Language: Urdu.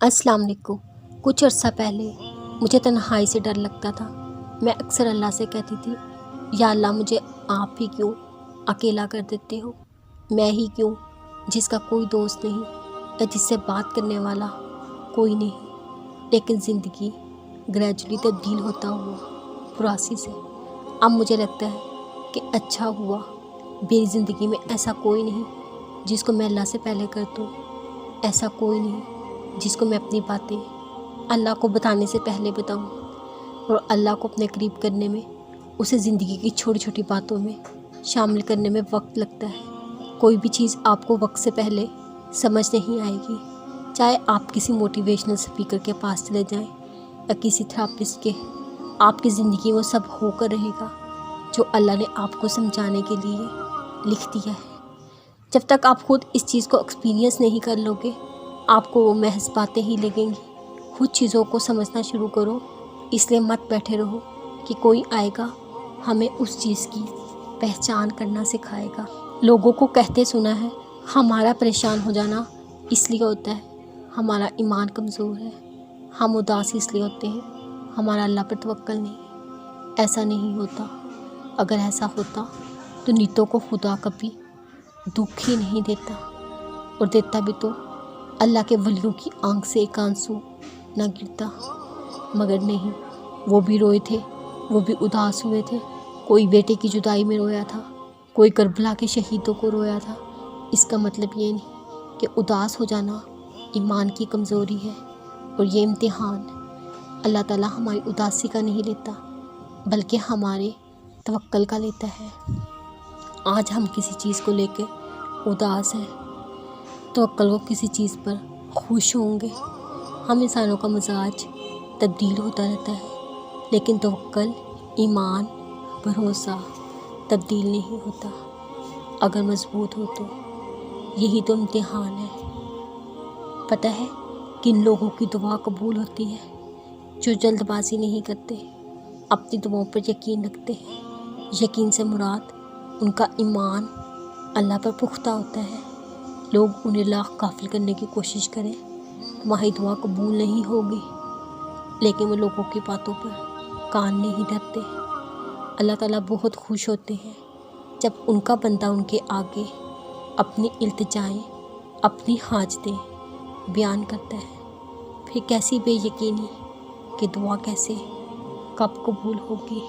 السلام علیکم۔ کچھ عرصہ پہلے مجھے تنہائی سے ڈر لگتا تھا۔ میں اکثر اللہ سے کہتی تھی، یا اللہ مجھے آپ ہی کیوں اکیلا کر دیتے ہو؟ میں ہی کیوں جس کا کوئی دوست نہیں یا جس سے بات کرنے والا کوئی نہیں؟ لیکن زندگی گریجولی تبدیل ہوتا ہوا پراسی سے اب مجھے لگتا ہے کہ اچھا ہوا میری زندگی میں ایسا کوئی نہیں جس کو میں اللہ سے پہلے کر دوں، ایسا کوئی نہیں جس کو میں اپنی باتیں اللہ کو بتانے سے پہلے بتاؤں، اور اللہ کو اپنے قریب کرنے میں اسے زندگی کی چھوٹی چھوٹی باتوں میں شامل کرنے میں وقت لگتا ہے۔ کوئی بھی چیز آپ کو وقت سے پہلے سمجھ نہیں آئے گی، چاہے آپ کسی موٹیویشنل اسپیکر کے پاس چلے جائیں یا کسی تھراپسٹ کے، آپ کی زندگی میں سب ہو کر رہے گا جو اللہ نے آپ کو سمجھانے کے لیے لکھ دیا ہے۔ جب تک آپ خود اس چیز کو ایکسپیرینس نہیں کر لو گے، آپ کو وہ محض باتیں ہی لگیں گی۔ خود چیزوں کو سمجھنا شروع کرو، اس لیے مت بیٹھے رہو کہ کوئی آئے گا ہمیں اس چیز کی پہچان کرنا سکھائے گا۔ لوگوں کو کہتے سنا ہے، ہمارا پریشان ہو جانا اس لیے ہوتا ہے ہمارا ایمان کمزور ہے، ہم اداس اس لیے ہوتے ہیں ہمارا اللہ پر توکل نہیں۔ ایسا نہیں ہوتا۔ اگر ایسا ہوتا تو نیتوں کو خدا کبھی دکھ ہی نہیں دیتا، اور دیتا بھی تو اللہ کے ولیوں کی آنکھ سے ایک آنسو نہ گرتا۔ مگر نہیں، وہ بھی روئے تھے، وہ بھی اداس ہوئے تھے۔ کوئی بیٹے کی جدائی میں رویا تھا، کوئی کربلا کے شہیدوں کو رویا تھا۔ اس کا مطلب یہ نہیں کہ اداس ہو جانا ایمان کی کمزوری ہے، اور یہ امتحان اللہ تعالیٰ ہماری اداسی کا نہیں لیتا بلکہ ہمارے توکل کا لیتا ہے۔ آج ہم کسی چیز کو لے کے اداس ہیں، توکل وہ کسی چیز پر خوش ہوں گے۔ ہم انسانوں کا مزاج تبدیل ہوتا رہتا ہے، لیکن توکل، ایمان، بھروسہ تبدیل نہیں ہوتا۔ اگر مضبوط ہو تو یہی تو امتحان ہے۔ پتہ ہے کن لوگوں کی دعا قبول ہوتی ہے؟ جو جلد بازی نہیں کرتے، اپنی دعاؤں پر یقین رکھتے ہیں۔ یقین سے مراد ان کا ایمان اللہ پر پختہ ہوتا ہے۔ لوگ انہیں لاکھ غافل کرنے کی کوشش کریں، تمہاری دعا قبول نہیں ہوگی، لیکن وہ لوگوں کی باتوں پر کان نہیں دھرتے۔ اللہ تعالیٰ بہت خوش ہوتے ہیں جب ان کا بندہ ان کے آگے اپنی التجائیں، اپنی حاجتیں بیان کرتا ہے۔ پھر کیسی بے یقینی کہ دعا کیسے، کب قبول ہوگی۔